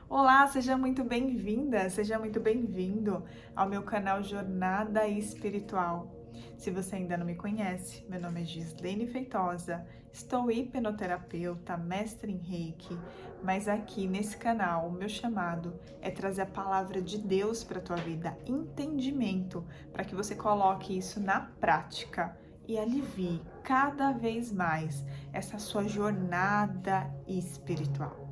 Olá, seja muito bem-vinda, seja muito bem-vindo ao meu canal Jornada Espiritual. Se você ainda não me conhece, meu nome é Gislene Feitosa, estou hipnoterapeuta, mestre em Reiki, mas aqui nesse canal o meu chamado é trazer a palavra de Deus para a tua vida, entendimento, para que você coloque isso na prática e alivie cada vez mais essa sua jornada espiritual.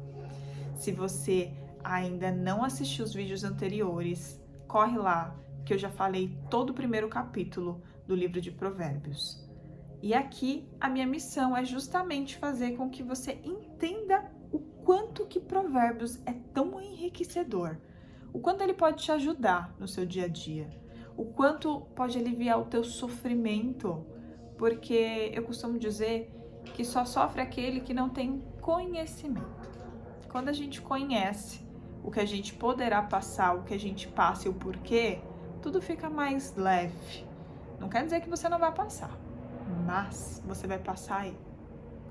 Se você ainda não assistiu os vídeos anteriores, corre lá, que eu já falei todo o primeiro capítulo do livro de Provérbios. E aqui a minha missão é justamente fazer com que você entenda o quanto que Provérbios é tão enriquecedor, o quanto ele pode te ajudar no seu dia a dia, o quanto pode aliviar o teu sofrimento, porque eu costumo dizer que só sofre aquele que não tem conhecimento. Quando a gente conhece o que a gente poderá passar, o que a gente passa e o porquê, tudo fica mais leve. Não quer dizer que você não vai passar, mas você vai passar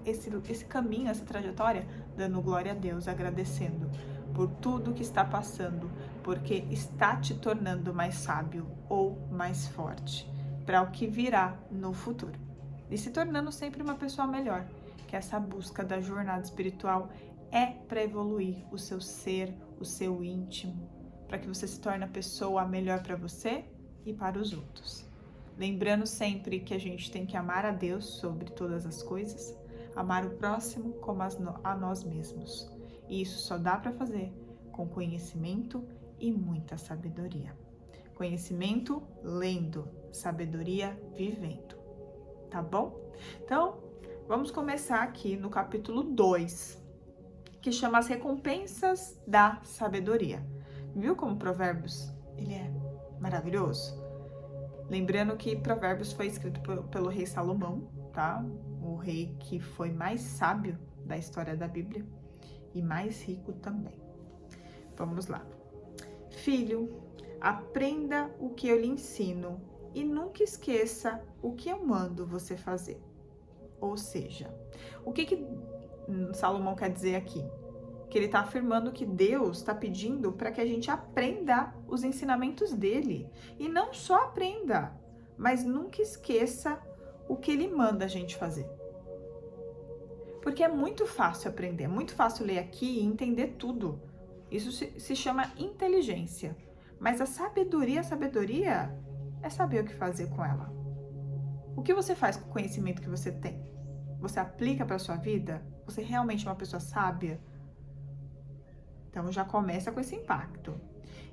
esse caminho, essa trajetória, dando glória a Deus, agradecendo por tudo que está passando, porque está te tornando mais sábio ou mais forte para o que virá no futuro. E se tornando sempre uma pessoa melhor, que essa busca da jornada espiritual é para evoluir o seu ser, o seu íntimo, para que você se torne a pessoa melhor para você e para os outros. Lembrando sempre que a gente tem que amar a Deus sobre todas as coisas, amar o próximo como a nós mesmos. E isso só dá para fazer com conhecimento e muita sabedoria. Conhecimento lendo, sabedoria vivendo. Tá bom? Então, vamos começar aqui no capítulo 2, que chama as recompensas da sabedoria. Viu como Provérbios, ele é maravilhoso? Lembrando que Provérbios foi escrito pelo rei Salomão, tá? O rei que foi mais sábio da história da Bíblia e mais rico também. Vamos lá. Filho, aprenda o que eu lhe ensino e nunca esqueça o que eu mando você fazer. Ou seja, o que Salomão quer dizer aqui? Que ele está afirmando que Deus está pedindo para que a gente aprenda os ensinamentos dele. E não só aprenda, mas nunca esqueça o que ele manda a gente fazer. Porque é muito fácil aprender, é muito fácil ler aqui e entender tudo. Isso se chama inteligência. Mas a sabedoria é saber o que fazer com ela. O que você faz com o conhecimento que você tem? Você aplica para a sua vida? Você realmente é uma pessoa sábia? Então já começa com esse impacto.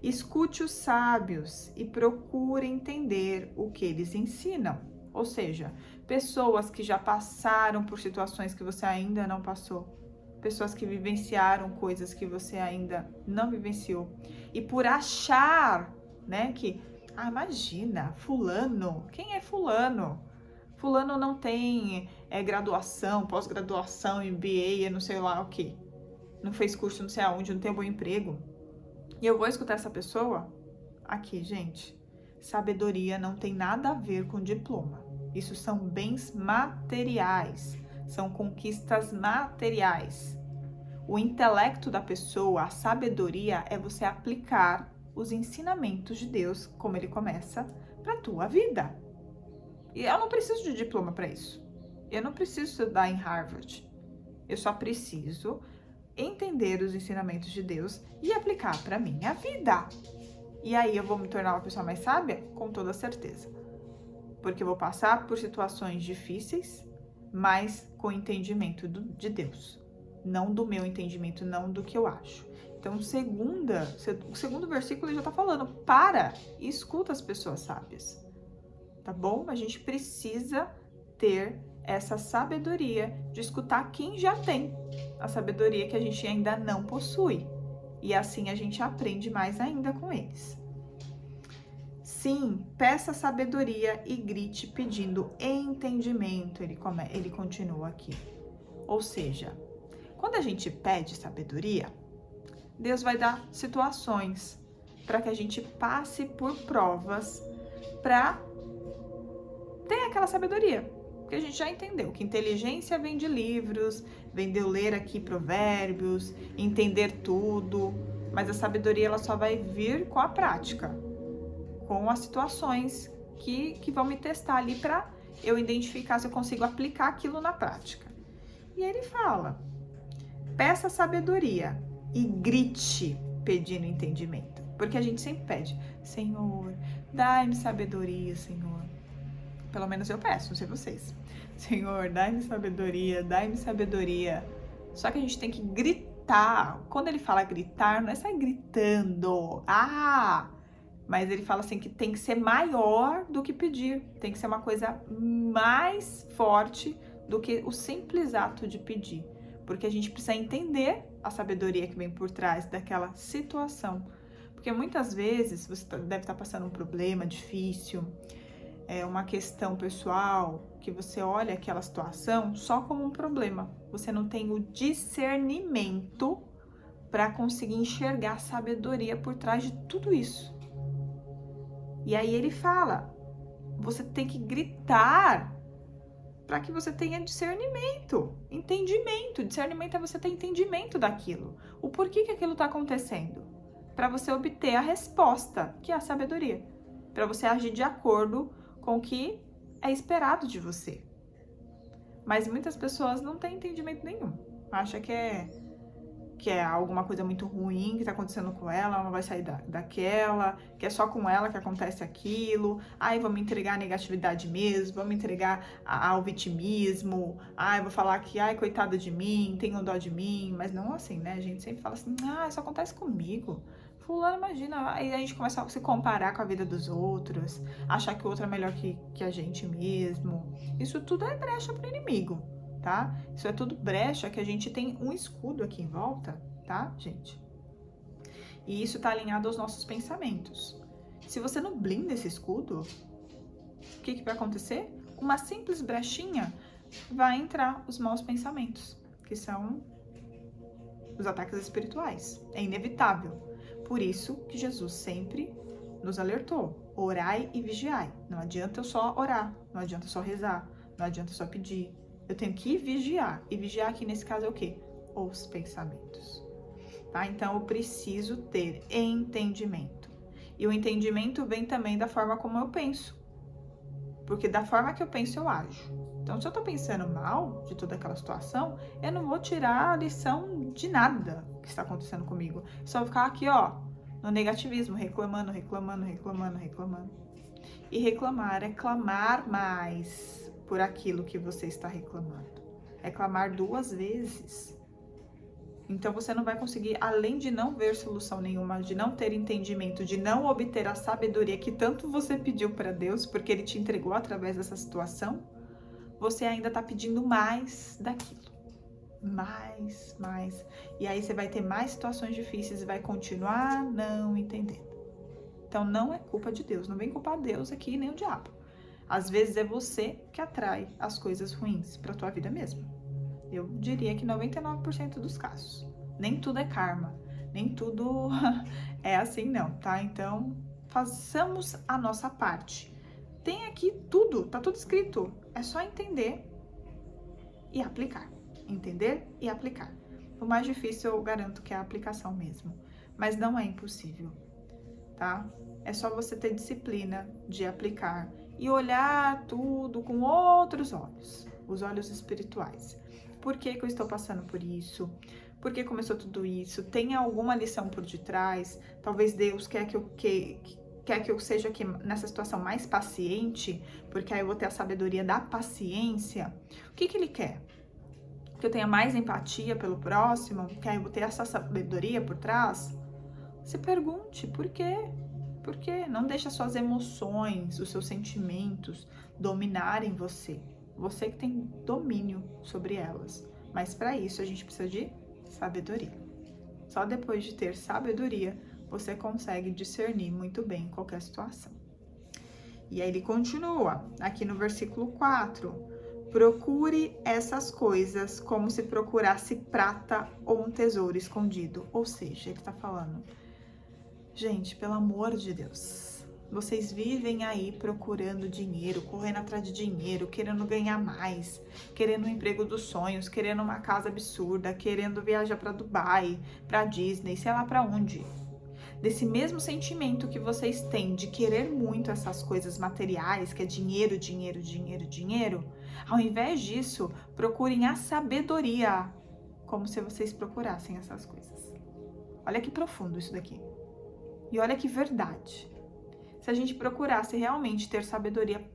Escute os sábios e procure entender o que eles ensinam. Ou seja, pessoas que já passaram por situações que você ainda não passou. Pessoas que vivenciaram coisas que você ainda não vivenciou. E por achar, né, que, imagina, fulano, quem é fulano? Fulano não tem graduação, pós-graduação, MBA, não sei lá o que. Não fez curso não sei aonde, não tem um bom emprego. E eu vou escutar essa pessoa? Aqui, gente. Sabedoria não tem nada a ver com diploma. Isso são bens materiais. São conquistas materiais. O intelecto da pessoa, a sabedoria, é você aplicar os ensinamentos de Deus, como ele começa, para a tua vida. E eu não preciso de diploma para isso. Eu não preciso estudar em Harvard. Eu só preciso entender os ensinamentos de Deus e aplicar para minha vida. E aí eu vou me tornar uma pessoa mais sábia? Com toda certeza. Porque eu vou passar por situações difíceis, mas com entendimento de Deus. Não do meu entendimento, não do que eu acho. Então, o segundo versículo ele já está falando, para e escuta as pessoas sábias. Tá bom? A gente precisa ter essa sabedoria de escutar quem já tem a sabedoria que a gente ainda não possui. E assim a gente aprende mais ainda com eles. Sim, peça sabedoria e grite pedindo entendimento, ele continua aqui. Ou seja, quando a gente pede sabedoria, Deus vai dar situações para que a gente passe por provas para ter aquela sabedoria. Porque a gente já entendeu que inteligência vem de livros, vem de eu ler aqui provérbios, entender tudo. Mas a sabedoria ela só vai vir com a prática, com as situações que vão me testar ali para eu identificar se eu consigo aplicar aquilo na prática. E ele fala: peça sabedoria e grite pedindo entendimento. Porque a gente sempre pede: Senhor, dai-me sabedoria, Senhor. Pelo menos eu peço, não sei vocês. Senhor, dai-me sabedoria, dai-me sabedoria. Só que a gente tem que gritar. Quando ele fala gritar, não é sair gritando. Mas ele fala assim que tem que ser maior do que pedir. Tem que ser uma coisa mais forte do que o simples ato de pedir. Porque a gente precisa entender a sabedoria que vem por trás daquela situação. Porque muitas vezes você deve estar passando um problema difícil, uma questão pessoal, que você olha aquela situação só como um problema. Você não tem o discernimento para conseguir enxergar a sabedoria por trás de tudo isso. E aí ele fala, você tem que gritar para que você tenha discernimento, entendimento. Discernimento é você ter entendimento daquilo. O porquê que aquilo está acontecendo. Para você obter a resposta, que é a sabedoria. Para você agir de acordo com o que é esperado de você. Mas muitas pessoas não têm entendimento nenhum. Acha que é alguma coisa muito ruim que está acontecendo com ela não vai sair daquela, que é só com ela que acontece aquilo. Ai, vou me entregar à negatividade mesmo, vou me entregar ao vitimismo. Ai, vou falar que, ai, coitada de mim, tenho dó de mim. Mas não assim, né? A gente sempre fala assim, isso acontece comigo. Fulano, imagina, aí a gente começa a se comparar com a vida dos outros, achar que o outro é melhor que a gente mesmo. Isso tudo é brecha pro inimigo, tá? Isso é tudo brecha que a gente tem um escudo aqui em volta, tá, gente? E isso tá alinhado aos nossos pensamentos. Se você não blinda esse escudo, o que vai acontecer? Uma simples brechinha vai entrar os maus pensamentos, que são os ataques espirituais. É inevitável. Por isso que Jesus sempre nos alertou, orai e vigiai. Não adianta eu só orar, não adianta só rezar, não adianta só pedir. Eu tenho que vigiar. E vigiar aqui nesse caso é o quê? Os pensamentos. Tá? Então eu preciso ter entendimento. E o entendimento vem também da forma como eu penso. Porque da forma que eu penso, eu ajo. Então, se eu tô pensando mal de toda aquela situação, eu não vou tirar a lição de nada que está acontecendo comigo. Só vou ficar aqui, no negativismo, reclamando. E reclamar é clamar mais por aquilo que você está reclamando. É clamar 2 vezes. Então, você não vai conseguir, além de não ver solução nenhuma, de não ter entendimento, de não obter a sabedoria que tanto você pediu para Deus, porque Ele te entregou através dessa situação, você ainda está pedindo mais daquilo. Mais. E aí você vai ter mais situações difíceis e vai continuar não entendendo. Então, não é culpa de Deus. Não vem culpar Deus aqui, nem o diabo. Às vezes é você que atrai as coisas ruins para a tua vida mesmo. Eu diria que 99% dos casos. Nem tudo é karma. Nem tudo é assim, não, tá? Então, façamos a nossa parte. Tem aqui tudo, tá tudo escrito. É só entender e aplicar. Entender e aplicar. O mais difícil eu garanto que é a aplicação mesmo. Mas não é impossível, tá? É só você ter disciplina de aplicar e olhar tudo com outros olhos. Os olhos espirituais. Por que eu estou passando por isso? Por que começou tudo isso? Tem alguma lição por detrás? Talvez Deus quer que eu seja aqui nessa situação mais paciente, porque aí eu vou ter a sabedoria da paciência. O que Ele quer? Que eu tenha mais empatia pelo próximo? Que aí eu vou ter essa sabedoria por trás? Se pergunte, por quê? Por quê? Não deixe as suas emoções, os seus sentimentos dominarem você. Você que tem domínio sobre elas. Mas para isso a gente precisa de sabedoria. Só depois de ter sabedoria, você consegue discernir muito bem qualquer situação. E aí ele continua, aqui no versículo 4. Procure essas coisas como se procurasse prata ou um tesouro escondido. Ou seja, ele está falando, gente, pelo amor de Deus, Vocês vivem aí procurando dinheiro, correndo atrás de dinheiro, querendo ganhar mais, querendo um emprego dos sonhos, querendo uma casa absurda, querendo viajar para Dubai, para Disney, sei lá para onde. Desse mesmo sentimento que vocês têm de querer muito essas coisas materiais, que é dinheiro, dinheiro, dinheiro, dinheiro, ao invés disso, procurem a sabedoria, como se vocês procurassem essas coisas. Olha que profundo isso daqui. E olha que verdade. Se a gente procurasse realmente ter sabedoria,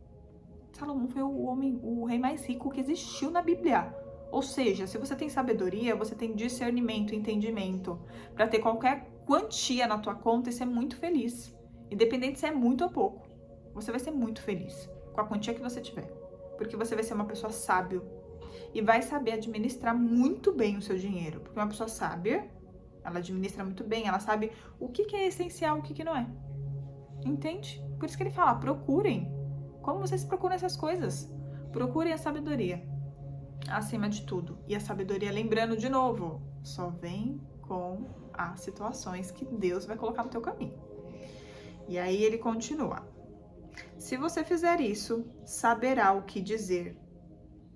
Salomão foi o rei mais rico que existiu na Bíblia. Ou seja, se você tem sabedoria, você tem discernimento, entendimento, para ter qualquer quantia na tua conta e ser muito feliz. Independente se é muito ou pouco, você vai ser muito feliz com a quantia que você tiver. Porque você vai ser uma pessoa sábia e vai saber administrar muito bem o seu dinheiro. Porque uma pessoa sábia, ela administra muito bem, ela sabe o que é essencial, o que não é. Entende? Por isso que ele fala, procurem. Como vocês procuram essas coisas? Procurem a sabedoria, acima de tudo. E a sabedoria, lembrando de novo, só vem com as situações que Deus vai colocar no teu caminho. E aí ele continua. Se você fizer isso, saberá o que dizer,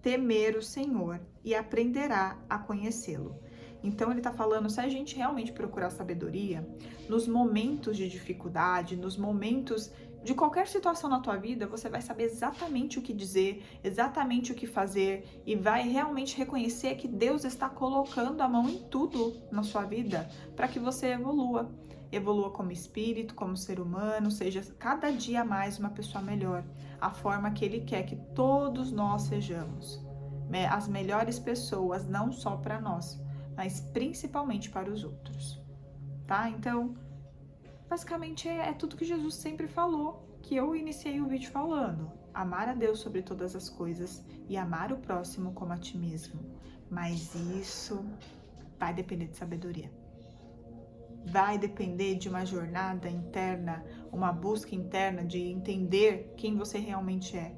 temer o Senhor e aprenderá a conhecê-lo. Então ele tá falando, se a gente realmente procurar sabedoria, nos momentos de dificuldade, nos momentos de qualquer situação na tua vida, você vai saber exatamente o que dizer, exatamente o que fazer e vai realmente reconhecer que Deus está colocando a mão em tudo na sua vida para que você evolua. Evolua como espírito, como ser humano, seja cada dia mais uma pessoa melhor, a forma que Ele quer que todos nós sejamos. As melhores pessoas, não só para nós, mas principalmente para os outros, tá? Então, basicamente é tudo que Jesus sempre falou, que eu iniciei o vídeo falando. Amar a Deus sobre todas as coisas e amar o próximo como a ti mesmo. Mas isso vai depender de sabedoria. Vai depender de uma jornada interna, uma busca interna de entender quem você realmente é.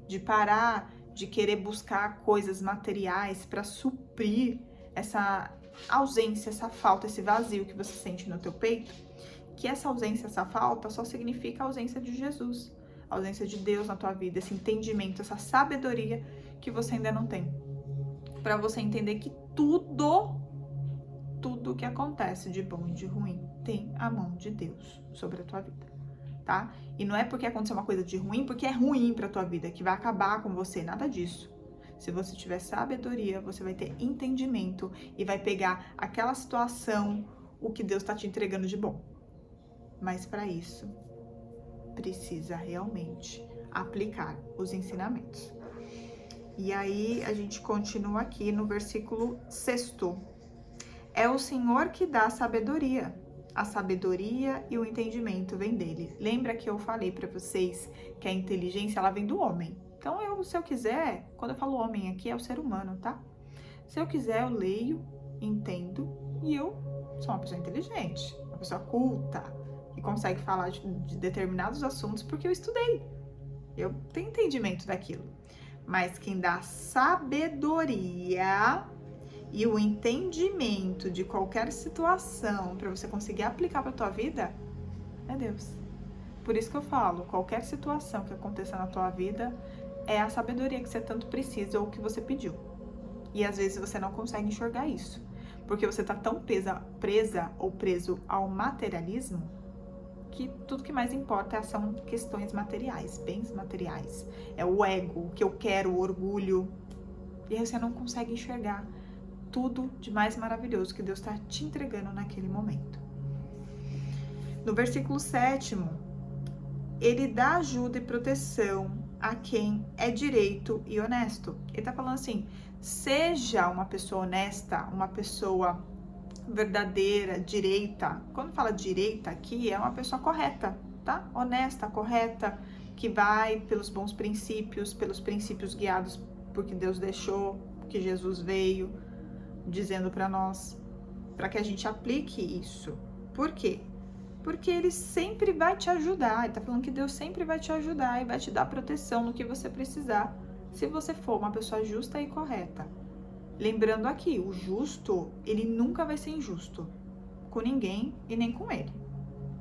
De parar de querer buscar coisas materiais para suprir essa ausência, essa falta, esse vazio que você sente no teu peito, que essa ausência, essa falta só significa a ausência de Jesus, a ausência de Deus na tua vida, esse entendimento, essa sabedoria que você ainda não tem. Para você entender que tudo que acontece de bom e de ruim tem a mão de Deus sobre a tua vida, tá? E não é porque aconteceu uma coisa de ruim, porque é ruim pra tua vida, que vai acabar com você, nada disso. Se você tiver sabedoria, você vai ter entendimento e vai pegar aquela situação, o que Deus está te entregando de bom. Mas para isso, precisa realmente aplicar os ensinamentos. E aí, a gente continua aqui no versículo 6º. É o Senhor que dá sabedoria. A sabedoria e o entendimento vêm dele. Lembra que eu falei para vocês que a inteligência, ela vem do homem. Então, se eu quiser, quando eu falo homem aqui, é o ser humano, tá? Se eu quiser, eu leio, entendo e eu sou uma pessoa inteligente, uma pessoa culta, que consegue falar de determinados assuntos porque eu estudei. Eu tenho entendimento daquilo. Mas quem dá sabedoria e o entendimento de qualquer situação para você conseguir aplicar para tua vida é Deus. Por isso que eu falo, qualquer situação que aconteça na tua vida é a sabedoria que você tanto precisa ou que você pediu. E às vezes você não consegue enxergar isso, porque você tá tão presa ou preso ao materialismo que tudo que mais importa são questões materiais, bens materiais. É o ego, o que eu quero, o orgulho. E aí você não consegue enxergar tudo de mais maravilhoso que Deus está te entregando naquele momento. No versículo 7º, ele dá ajuda e proteção a quem é direito e honesto. Ele tá falando assim, seja uma pessoa honesta, uma pessoa verdadeira, direita. Quando fala direita aqui, é uma pessoa correta, tá? Honesta, correta, que vai pelos bons princípios, pelos princípios guiados porque Deus deixou, que Jesus veio dizendo para nós, para que a gente aplique isso. Por quê? Porque ele sempre vai te ajudar. Ele tá falando que Deus sempre vai te ajudar e vai te dar proteção no que você precisar, se você for uma pessoa justa e correta. Lembrando aqui, o justo, ele nunca vai ser injusto com ninguém e nem com ele.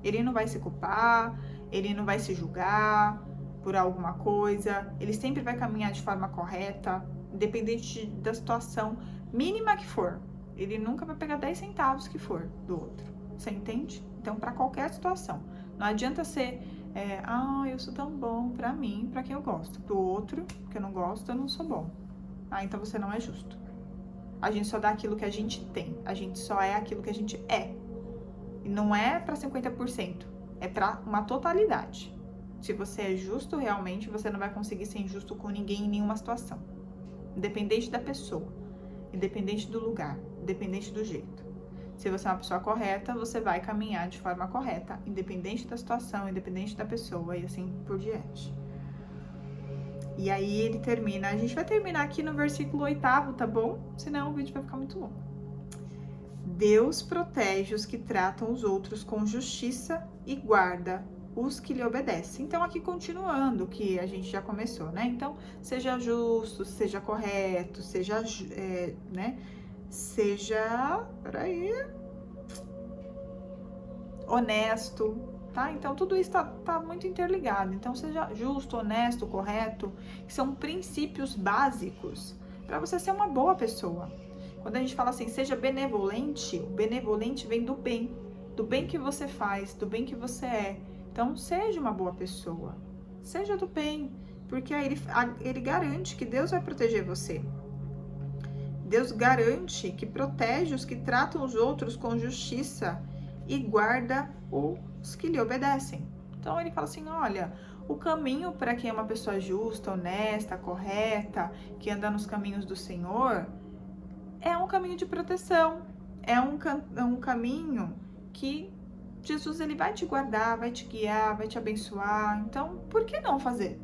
Ele não vai se culpar, ele não vai se julgar por alguma coisa, ele sempre vai caminhar de forma correta, independente da situação mínima que for. Ele nunca vai pegar 10 centavos que for do outro, você entende? Então, para qualquer situação, não adianta ser, eu sou tão bom pra mim, pra quem eu gosto, pro outro, que eu não gosto, eu não sou bom. Então você não é justo. A gente só dá aquilo que a gente tem, a gente só é aquilo que a gente é. E não é para 50%, é para uma totalidade. Se você é justo realmente, você não vai conseguir ser injusto com ninguém em nenhuma situação. Independente da pessoa, independente do lugar, independente do jeito. Se você é uma pessoa correta, você vai caminhar de forma correta, independente da situação, independente da pessoa e assim por diante. E aí ele termina, a gente vai terminar aqui no versículo 8º, tá bom? Senão o vídeo vai ficar muito longo. Deus protege os que tratam os outros com justiça e guarda os que lhe obedecem. Então, aqui continuando o que a gente já começou, né? Então, seja justo, seja correto, seja, honesto, tá? Então, tudo isso tá muito interligado. Então, seja justo, honesto, correto, que são princípios básicos para você ser uma boa pessoa. Quando a gente fala assim, seja benevolente, o benevolente vem do bem que você faz, do bem que você é. Então, seja uma boa pessoa, seja do bem, porque aí ele garante que Deus vai proteger você. Deus garante que protege os que tratam os outros com justiça e guarda os que lhe obedecem. Então, ele fala assim, olha, o caminho para quem é uma pessoa justa, honesta, correta, que anda nos caminhos do Senhor, é um caminho de proteção, é um caminho que Jesus ele vai te guardar, vai te guiar, vai te abençoar. Então, por que não fazer?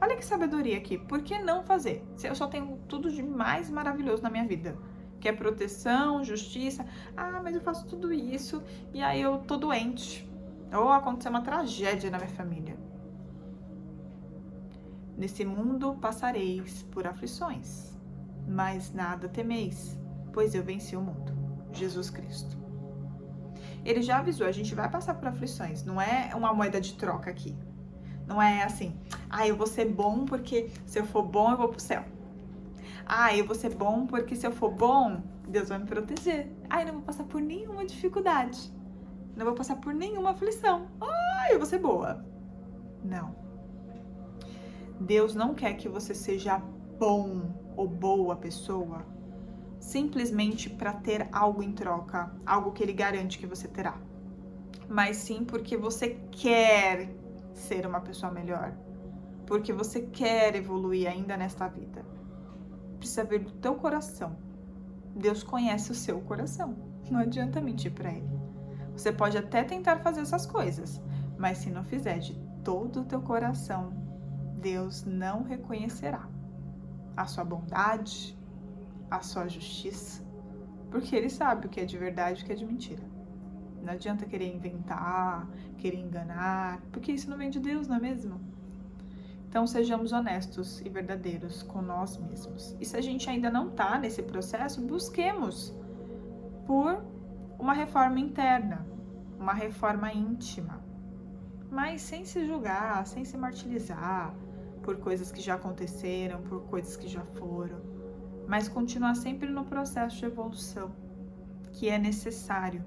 Olha que sabedoria aqui, por que não fazer? Se eu só tenho tudo de mais maravilhoso na minha vida, que é proteção, justiça. Mas eu faço tudo isso e aí eu tô doente. Ou aconteceu uma tragédia na minha família. Nesse mundo passareis por aflições, mas nada temeis, pois eu venci o mundo. Jesus Cristo. Ele já avisou, a gente vai passar por aflições, não é uma moeda de troca aqui. Não é assim, eu vou ser bom porque se eu for bom eu vou pro céu. Eu vou ser bom porque se eu for bom, Deus vai me proteger. Eu não vou passar por nenhuma dificuldade. Não vou passar por nenhuma aflição. Eu vou ser boa. Não. Deus não quer que você seja bom ou boa pessoa simplesmente para ter algo em troca, algo que ele garante que você terá, mas sim porque você quer ser uma pessoa melhor, porque você quer evoluir ainda nesta vida. Precisa vir do teu coração. Deus conhece o seu coração, não adianta mentir para ele. Você pode até tentar fazer essas coisas, mas se não fizer de todo o teu coração, Deus não reconhecerá a sua bondade, a sua justiça, porque ele sabe o que é de verdade e o que é de mentira. Não adianta querer inventar, querer enganar, porque isso não vem de Deus, não é mesmo? Então, sejamos honestos e verdadeiros com nós mesmos. E se a gente ainda não está nesse processo, busquemos por uma reforma interna, uma reforma íntima, mas sem se julgar, sem se martirizar por coisas que já aconteceram, por coisas que já foram, mas continuar sempre no processo de evolução, que é necessário.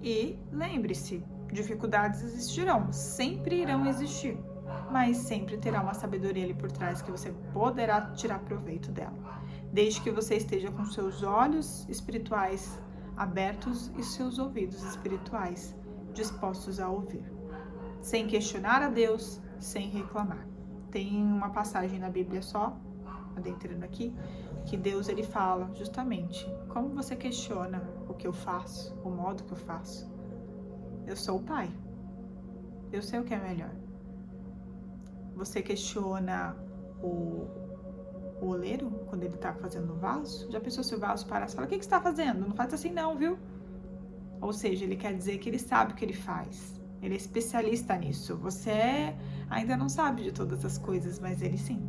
E lembre-se, dificuldades existirão, sempre irão existir, mas sempre terá uma sabedoria ali por trás que você poderá tirar proveito dela, desde que você esteja com seus olhos espirituais abertos e seus ouvidos espirituais dispostos a ouvir, sem questionar a Deus, sem reclamar. Tem uma passagem na Bíblia só, adentrando aqui, que Deus ele fala justamente, como você questiona o que eu faço, o modo que eu faço. Eu sou o Pai, eu sei o que é melhor. Você questiona o oleiro quando ele tá fazendo o vaso? Já pensou se o vaso parar e fala, o que você tá fazendo? Não faz assim não, viu? Ou seja, ele quer dizer que ele sabe o que ele faz. Ele é especialista nisso. Você ainda não sabe de todas as coisas, mas ele sim.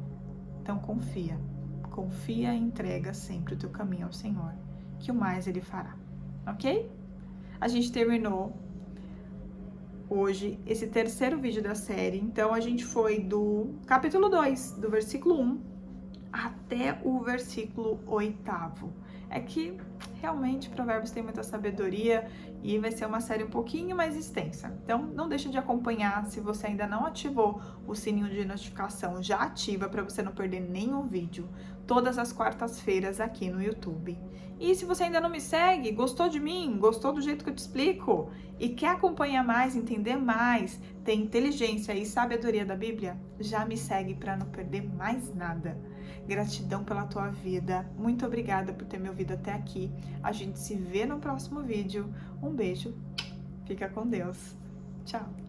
Então confia. Confia e entrega sempre o teu caminho ao Senhor, que o mais ele fará. Ok? A gente terminou hoje esse terceiro vídeo da série. Então, a gente foi do capítulo 2, do versículo 1 até o versículo 8º. É que realmente Provérbios tem muita sabedoria e vai ser uma série um pouquinho mais extensa. Então, não deixa de acompanhar. Se você ainda não ativou o sininho de notificação, já ativa para você não perder nenhum vídeo. Todas as quartas-feiras aqui no YouTube. E se você ainda não me segue, gostou de mim, gostou do jeito que eu te explico e quer acompanhar mais, entender mais, ter inteligência e sabedoria da Bíblia, já me segue para não perder mais nada. Gratidão pela tua vida. Muito obrigada por ter me ouvido até aqui. A gente se vê no próximo vídeo. Um beijo. Fica com Deus. Tchau.